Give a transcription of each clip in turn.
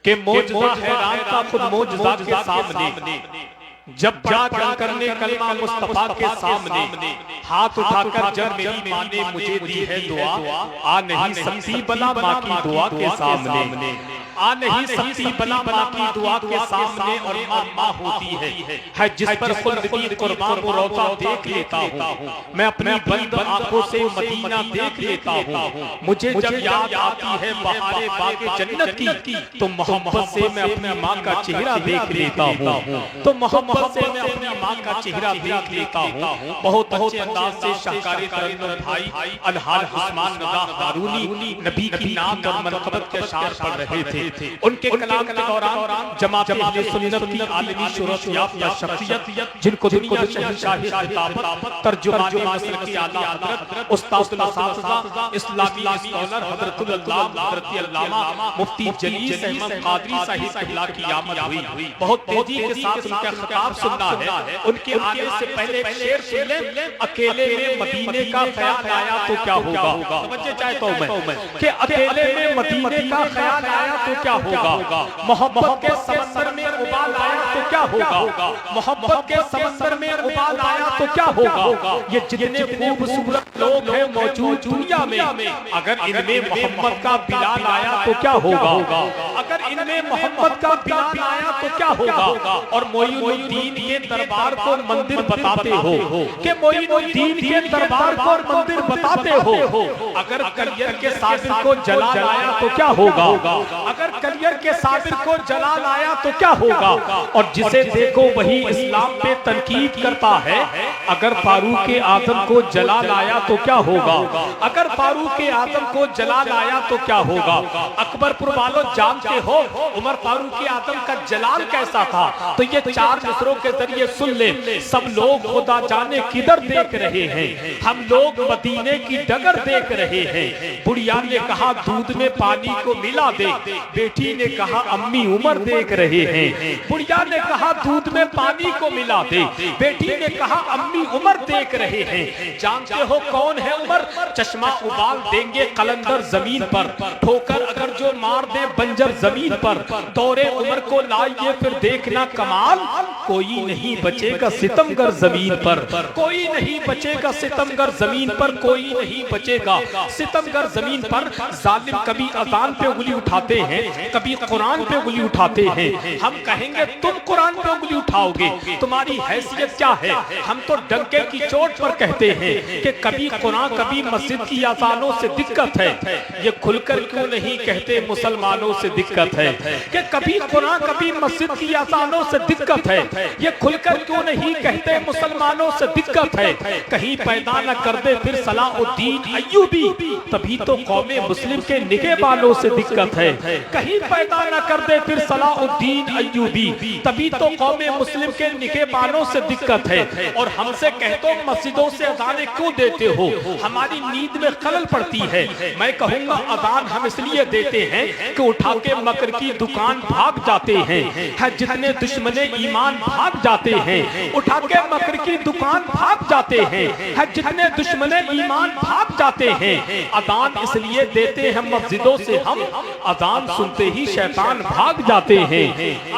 कि मौजज़ा हैरान था खुद मौजज़ा के सामने, जब बड़ा करने कलमा मुस्तफा के सामने हाथ उठाकर जब मेरी माँ ने मुझे दी है दुआ, आ नहीं सकती बला माँ की दुआ के सामने, आ नहीं सकती बला माँ की दुआ के सामने। और माँ माँ होती है जिस पर खुद कुर्बान रोता देख लेता हूँ, मैं अपनी बंद आंखों से मदीना देख लेता हूँ। मुझे जब याद आती है बहारे बागे जन्नत की, तो मोहब्बत से मैं अपनी माँ का चेहरा देख लेता हूँ, तो मोहब्बत से मैं अपनी माँ का चेहरा देख लेता हूँ। बहुत अच्छे अंदाज से शाहकार तरन्नुम भाई अलहाज उस्मान रज़ा हारूनी नबी की नाम और मनक़बत के अशआर पढ़ रहे थे। उनके कलाम के दौरान जमात अहले सुन्नत की आलमी शोहरत याफ्ता शख्सियत, जिनको दुनिया शहंशाहे खिताबत तर्जुमाने मसर की आला हज़रत उस्ताद असातिज़ा इस्लामी स्कॉलर हज़रतुल अल्लामा हज़रत अल्लामा मुफ्ती जलील अहमद क़ादरी साहिब क़िबला की आमद हुई। बहुत तेजी के साथ उनका खिताब सुनना है। उनके आने से पहले एक शेर सुन ले, अकेले में मदीने का ख्याल आया तो क्या होगा। समझे चाहता हूं मैं कि अकेले में मदीने का ख्याल आया तो क्या होगा। मोहब्बत के समंदर में उबाल आया तो क्या होगा। मोहब्बत के समंदर में उबाल आया तो क्या होगा। ये जितने खूबसूरत लोग हैं मौजूद दुनिया में, अगर इनमें मोहम्मद का बिलाल आया तो क्या होगा। अगर इनमें मोहम्मद का बिलाल आया तो क्या होगा। और मोइनुद्दीन के दरबार को मंदिर बताते हो कि मोइनुद्दीन के दरबार को मंदिर बताते हो। अगर कलियर के साबिर को जलाल आया तो क्या होगा। अगर कलियर के साबिर को जलाल आया तो क्या होगा। और जिसे देखो वही इस्लाम पे तनकीद करता है। अगर फारूक आजम को जलाल आया तो क्या होगा। अगर फारूक आजम को जलाल आया तो क्या होगा। अकबरपुर वालों जानते हो उमर फारूक आजम का जलाल कैसा था। तो ये चार मिसरों के जरिए सुन ले। सब लोग खुदा जाने किधर देख रहे हैं, हम लोग मदीने की डगर देख रहे हैं। बुढ़िया ने कहा दूध में पानी को मिला दे, बेटी ने कहा अम्मी उमर देख रहे हैं। बुढ़िया ने कहा दूध में पानी को मिला दे, बेटी ने कहा अम्मी उमर देख रहे हैं। जानते हो कौन है उमर। चश्मा उबाल देंगे कलंदर जमीन पर, ठोकर अगर जो मार दे बंजर जमीन पर। दौरे उमर को लाइए फिर देखना कमाल, कोई नहीं बचेगा सितमगर जमीन पर। कोई नहीं बचेगा सितमगर जमीन पर, कोई नहीं बचेगा सितमगर जमीन पर। जालिम कभी अजान पे उंगली उठाते हैं, कभी कुरान पे उंगली उठाते हैं। हम कहेंगे तुम कुरान पे उंगली उठाओगे, तुम्हारी हैसियत क्या है। हम तो डंके की चोट पर कहते हैं कि कभी कुरान कभी मस्जिद की अजानों से दिक्कत है। ये खुलकर क्यों नहीं कहते मुसलमानों से दिक्कत है कि कभी कुरान कभी मस्जिद की अजानों से दिक्कत है। ये खुलकर क्यों नहीं कहते मुसलमानों से दिक्कत है। कहीं पैदा न कर दे फिर सलाहुद्दीन अय्यूबी, तभी तो कौमे मुस्लिम के निगहबानों से दिक्कत है। कहीं पैदा न कर दे फिर सलाहुद्दीन अय्यूबी, तभी तो कौमे मुस्लिम के निगहबानों से दिक्कत है। और हमसे कहते हो मस्जिदों से अजानें क्यों देते हो, हमारी नींद में खलल पड़ती है। मैं कहूंगा अजान हम इसलिए देते हैं कि उठा के मकर की दुकान भाग जाते हैं। जितने दुश्मने ईमान भाग जाते हैं, उठा के मकर की दुकान भाग जाते हैं। जितने दुश्मने ईमान भाग जाते हैं। अजान इसलिए देते हैं मस्जिदों से हम, अजान सुनते ही शैतान भाग जाते हैं।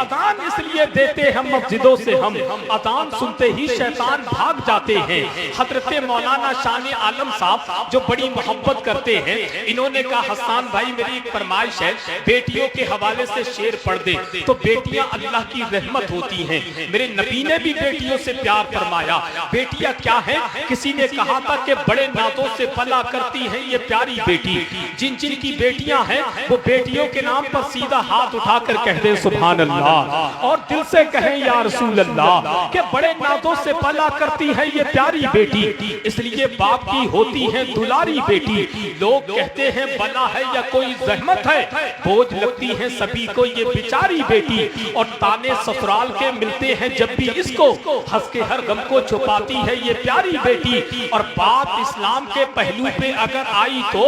अजान इसलिए देते हैं मस्जिदों से हम, अजान सुनते ही शैतान भाग जाते हैं। हजरत मौलाना शान आलम साहब जो बड़ी मोहब्बत करते हैं, इन्होंने कहा हसन भाई मेरी एक फरमाइश है, बेटियों के हवाले से शेर पढ़ दे। तो बेटियां अल्लाह की रहमत होती हैं। मेरे नबी ने भी बेटियों से प्यार फरमाया। बेटियां क्या हैं, किसी ने कहा था कि बड़े नातों से पला करती हैं ये प्यारी बेटी। जिन जिन की बेटियां हैं वो बेटियों के नाम पर सीधा हाथ उठाकर कहते हैं सुभान अल्लाह, और दिल से कहें या रसूल अल्लाह कि बड़े नातों से पला करती है ये प्यारी बेटी। इसलिए बाप की होती है दुलारी बेटी। लोग कहते हैं बला है या कोई जहमत है, बोझ लगती है सभी को ये बेचारी बेटी। और ताने ससुराल के मिलते हैं जब भी इसको, हंस के हर गम को छुपाती है ये प्यारी बेटी। और बात इस्लाम के पहलू पे अगर आई तो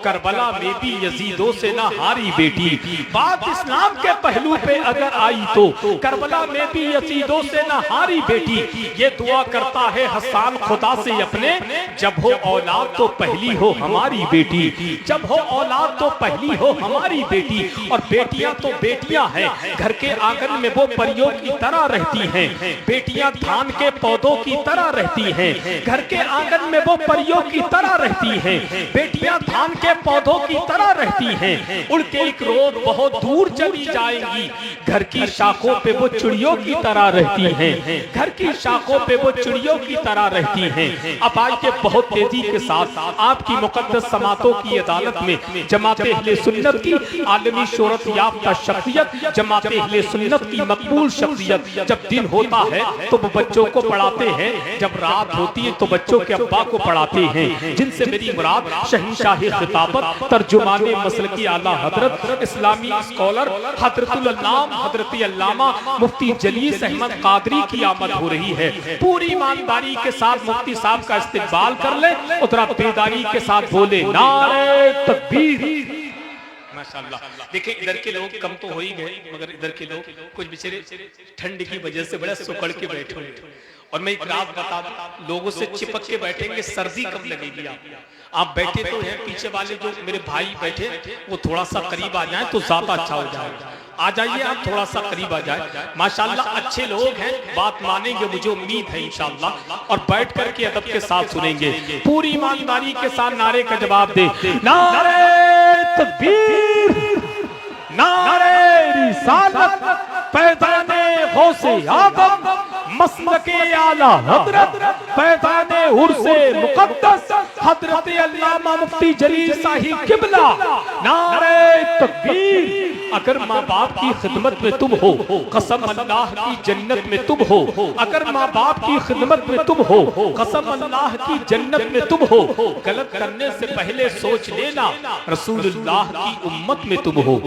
करबला में भी यजीदों से ना हारी बेटी। बात इस्लाम के पहलू पे अगर आई तो करबला में भी यजीदों से ना हारी बेटी। ये दुआ करता है हसन खुदा से अपने, जब हो औलाद तो पहली हो हमारी बेटी। जब हो औलाद तो पहली हो हमारी बेटी। और बेटियां तो बेटियां हैं, घर के आंगन में वो परियों की तरह रहती हैं। बेटियां धान के पौधों की तरह रहती हैं, घर के आंगन में वो परियों की तरह रहती हैं। बेटियां धान के पौधों की तरह रहती हैं, उड़ के एक रोज बहुत दूर चली जाएंगी। घर की शाखों पे वो चिड़ियों की तरह रहती हैं, घर की शाखों पे वो चिड़ियों की तरह रहती हैं। अब आइए बहुत तेजी के साथ आपकी मुकद्दस समातों की अदालत में जमाते अहले सुन्नत की आलमी शोहरत याफ्ता शख्सियत, जमाते अहले सुन्नत की मकबूल शख्सियत, जब दिन होता है तो वो बच्चों को पढ़ाते हैं, जब रात होती है तो बच्चों के अब्बा को पढ़ाते हैं। जिनसे मेरी मुराद शहंशाह खिताबत तर्जुमाने मसल की आला हजरत इस्लामी स्कॉलर हजरतुल अल्लाम हजरत अल्लामा मुफ्ती जलीस अहमद कादरी की आमद हो रही है। पूरी ईमानदारी के साथ मुफ्ती साहब का इस्तेकबाल कर ले और थोड़ा बेदारी के साथ बोले नारे तकबीर। माशाअल्लाह। देखिए इधर के लोग कम तो हो ही गए, मगर इधर के लोग कुछ बेचारे ठंड की वजह से बड़ा सुकड़ के बैठे हुए। और मैं एक रात बता दूं, लोगों से चिपक के बैठेंगे, सर्दी कम लगेगी। आप बैठे तो हैं, पीछे वाले जो मेरे भाई बैठे वो थोड़ा सा करीब आ जाए तो ज्यादा अच्छा हो जाएगा। आ जाइए आप, थोड़ा सा करीब आ जाए। माशाल्लाह अच्छे लोग हैं, बात मानेंगे, मुझे उम्मीद है इंशाअल्लाह, और बैठ करके अदब के साथ सुनेंगे। पूरी ईमानदारी के साथ नारे का जवाब दे, नारे तकबीर, नारे रिसालत, पैदाने गौसे आदम, मसलके आला हजरत, पैदाने उर्से मुकद्दस हजरत अल्लामा मुफ्ती जलील साहिब किबला। नारे तकबीर। अगर माँ बाप की खिदमत में तुम हो, कसम अल्लाह की जन्नत में तुम हो। अगर माँ बाप की खिदमत में तुम हो, कसम अल्लाह की जन्नत में तुम हो। गलत करने से पहले सोच लेना, रसूलुल्लाह की उम्मत में तुम हो।